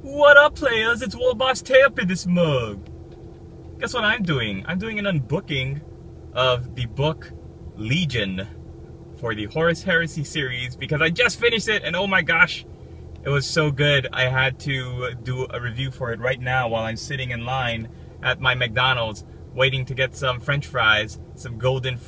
What up, players? It's World Boss Tay up in this mug. Guess what I'm doing? I'm doing an unbooking of the book Legion for the Horus Heresy series because I just finished it and oh my gosh, it was so good. I had to do a review for it right now while I'm sitting in line at my McDonald's waiting to get some French fries, some golden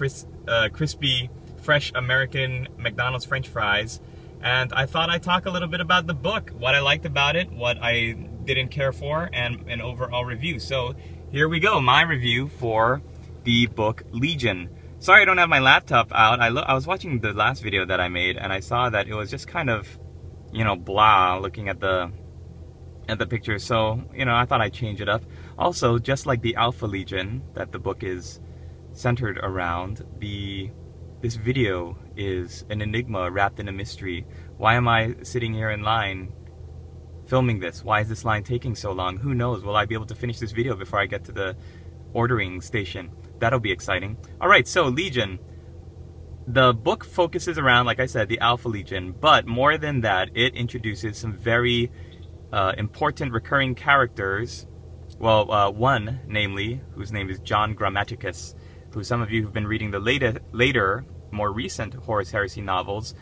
crispy, fresh American McDonald's French fries. And I thought I'd talk a little bit about the book, what I liked about it, what I didn't care for, and an overall review. So here we go, my review for the book Legion. Sorry I don't have my laptop out. I was watching the last video that I made and I saw that it was just kind of, you know, blah looking at the picture. So, you know, I thought I'd change it up. Also, just like the Alpha Legion that the book is centered around, this video is an enigma wrapped in a mystery. Why am I sitting here in line filming this? Why is this line taking so long? Who knows? Will I be able to finish this video before I get to the ordering station? That'll be exciting. Alright, so Legion. The book focuses around, like I said, the Alpha Legion, but more than that, it introduces some very important recurring characters. Well, one, namely, whose name is John Grammaticus, who some of you who've been reading the later, more recent Horus Heresy novels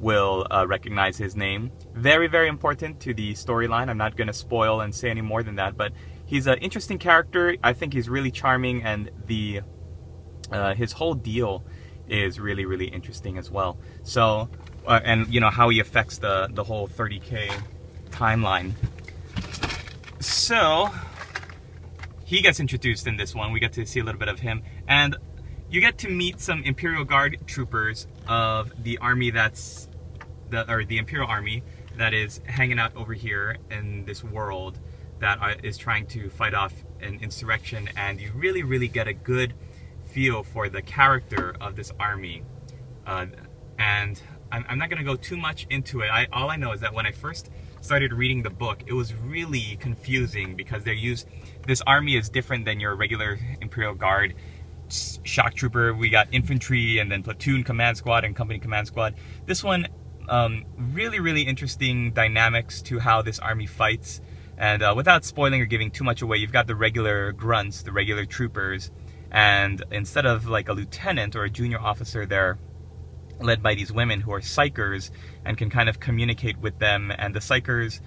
will recognize his name. Very, very important to the storyline. I'm not going to spoil and say any more than that, but he's an interesting character. I think he's really charming, and his whole deal is really, really interesting as well. So, and you know, how he affects the whole 30K timeline. So, he gets introduced in this one. We get to see a little bit of him, and you get to meet some Imperial Guard troopers of the army the Imperial Army that is hanging out over here in this world that is trying to fight off an insurrection, and you really, really get a good feel for the character of this army. And I'm not going to go too much into it. All I know is that when I first started reading the book, it was really confusing because this army is different than your regular Imperial Guard shock trooper. We got infantry and then platoon command squad and company command squad. This one, really, really interesting dynamics to how this army fights. And without spoiling or giving too much away, you've got the regular grunts, the regular troopers, and instead of like a lieutenant or a junior officer, they're led by these women who are psychers and can kind of communicate with them. And the psychers,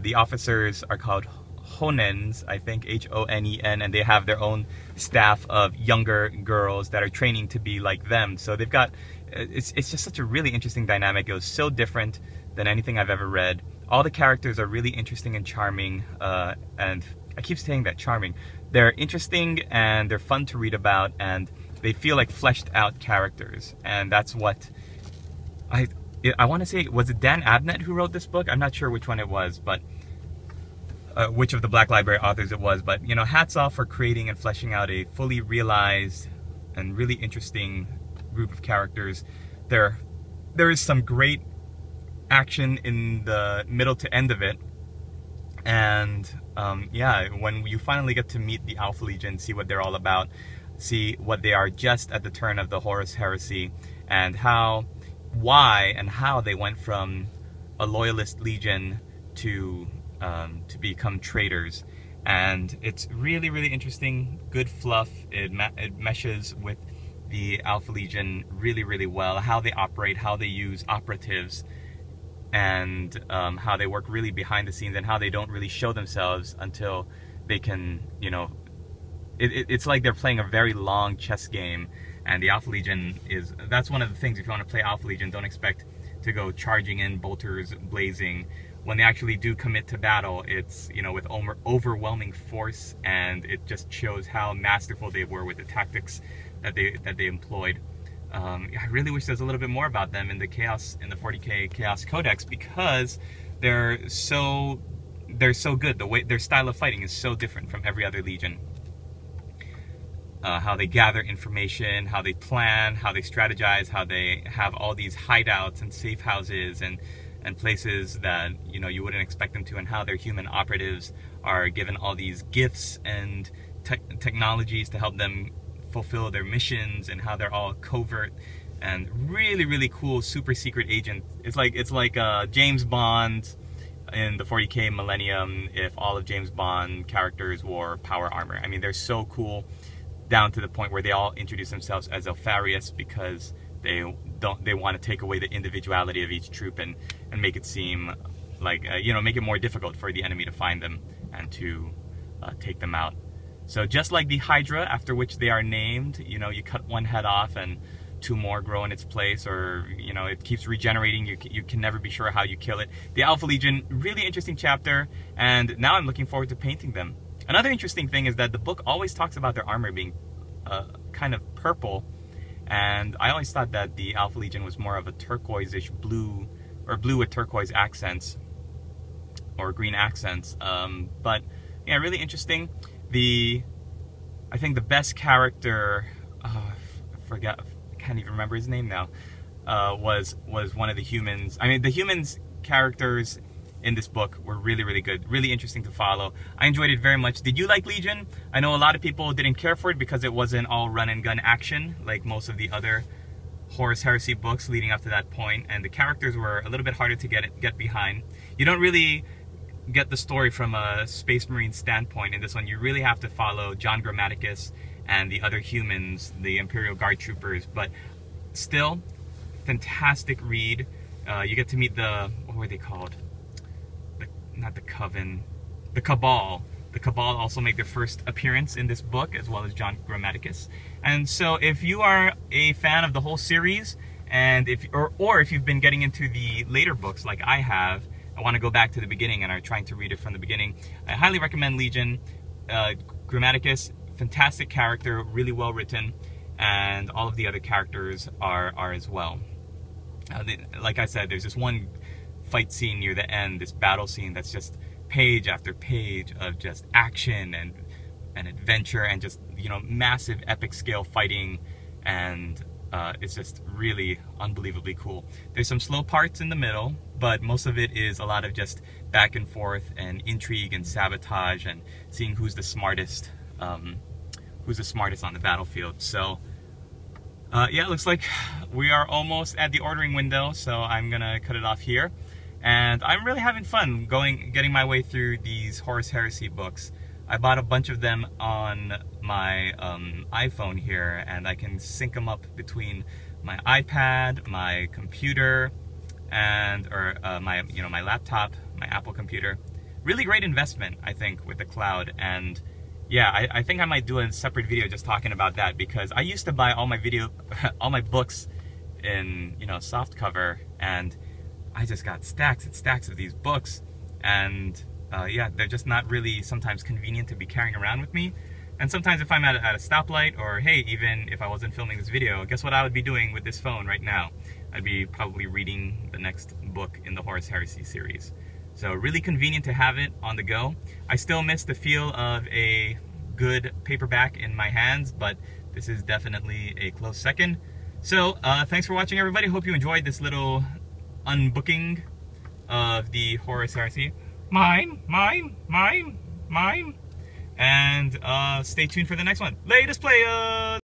the officers are called Honens, I think, H-O-N-E-N, and they have their own staff of younger girls that are training to be like them. So they've got, it's just such a really interesting dynamic. It was so different than anything I've ever read. All the characters are really interesting and charming, and I keep saying that, charming. They're interesting and they're fun to read about, and they feel like fleshed out characters. And that's what I want to say, was it Dan Abnett who wrote this book? I'm not sure which one it was, but which of the Black Library authors it was, but you know, hats off for creating and fleshing out a fully realized and really interesting group of characters. There is some great action in the middle to end of it, and yeah, when you finally get to meet the Alpha Legion, see what they're all about, see what they are just at the turn of the Horus Heresy, and why and how they went from a loyalist legion to become traitors. And it's really, really interesting, good fluff. It meshes with the Alpha Legion really, really well, how they operate, how they use operatives, and how they work really behind the scenes, and how they don't really show themselves until they can, you know, it's like they're playing a very long chess game. And the Alpha Legion that's one of the things, if you want to play Alpha Legion, don't expect to go charging in, bolters blazing. When they actually do commit to battle, it's, you know, with overwhelming force, and it just shows how masterful they were with the tactics that they employed. I really wish there was a little bit more about them in the 40K Chaos Codex, because they're so good. Their style of fighting is so different from every other legion. How they gather information, how they plan, how they strategize, how they have all these hideouts and safe houses and places that, you know, you wouldn't expect them to, and how their human operatives are given all these gifts and technologies to help them fulfill their missions, and how they're all covert and really, really cool super secret agent. It's like James Bond in the 40k Millennium if all of James Bond characters wore power armor. I mean, they're so cool, down to the point where they all introduce themselves as Alfarius because they want to take away the individuality of each troop and make it seem like, make it more difficult for the enemy to find them and to take them out. So just like the Hydra, after which they are named, you cut one head off and 2 more grow in its place, or it keeps regenerating. You can never be sure how you kill it. The Alpha Legion, really interesting chapter, and now I'm looking forward to painting them. Another interesting thing is that the book always talks about their armor being kind of purple, and I always thought that the Alpha Legion was more of a turquoise-ish blue, or blue with turquoise accents, or green accents. But yeah, really interesting. I think the best character, I can't even remember his name now, was one of the humans. I mean, the humans characters in this book were really, really good, really interesting to follow. I enjoyed it very much. Did you like Legion? I know a lot of people didn't care for it because it wasn't all run and gun action like most of the other Horus Heresy books leading up to that point, and the characters were a little bit harder to get behind. You don't really get the story from a Space Marine standpoint in this one. You really have to follow John Grammaticus and the other humans, the Imperial Guard troopers, but still, fantastic read. You get to meet what were they called? Not the Coven, the Cabal. The Cabal also make their first appearance in this book, as well as John Grammaticus. And so if you are a fan of the whole series, and if you've been getting into the later books like I have, I want to go back to the beginning and are trying to read it from the beginning, I highly recommend Legion. Grammaticus, fantastic character, really well written, and all of the other characters are as well. Like I said, there's this one fight scene near the end, this battle scene that's just page after page of just action and adventure and just, massive epic scale fighting, and it's just really unbelievably cool. There's some slow parts in the middle, but most of it is a lot of just back and forth and intrigue and sabotage and seeing who's the smartest on the battlefield. So yeah, it looks like we are almost at the ordering window, so I'm gonna cut it off here. And I'm really having fun getting my way through these Horus Heresy books. I bought a bunch of them on my iPhone here, and I can sync them up between my iPad, my computer, and my laptop, my Apple computer. Really great investment, I think, with the cloud. And yeah, I think I might do a separate video just talking about that, because I used to buy all my books in soft cover, and I just got stacks and stacks of these books, and yeah, they're just not really sometimes convenient to be carrying around with me. And sometimes if I'm at a stoplight, or hey, even if I wasn't filming this video, guess what I would be doing with this phone right now? I'd be probably reading the next book in the Horus Heresy series. So really convenient to have it on the go. I still miss the feel of a good paperback in my hands, but this is definitely a close second. So thanks for watching, everybody. Hope you enjoyed this little unbooking of the Horus Heresy. Mine. And stay tuned for the next one. Latest play.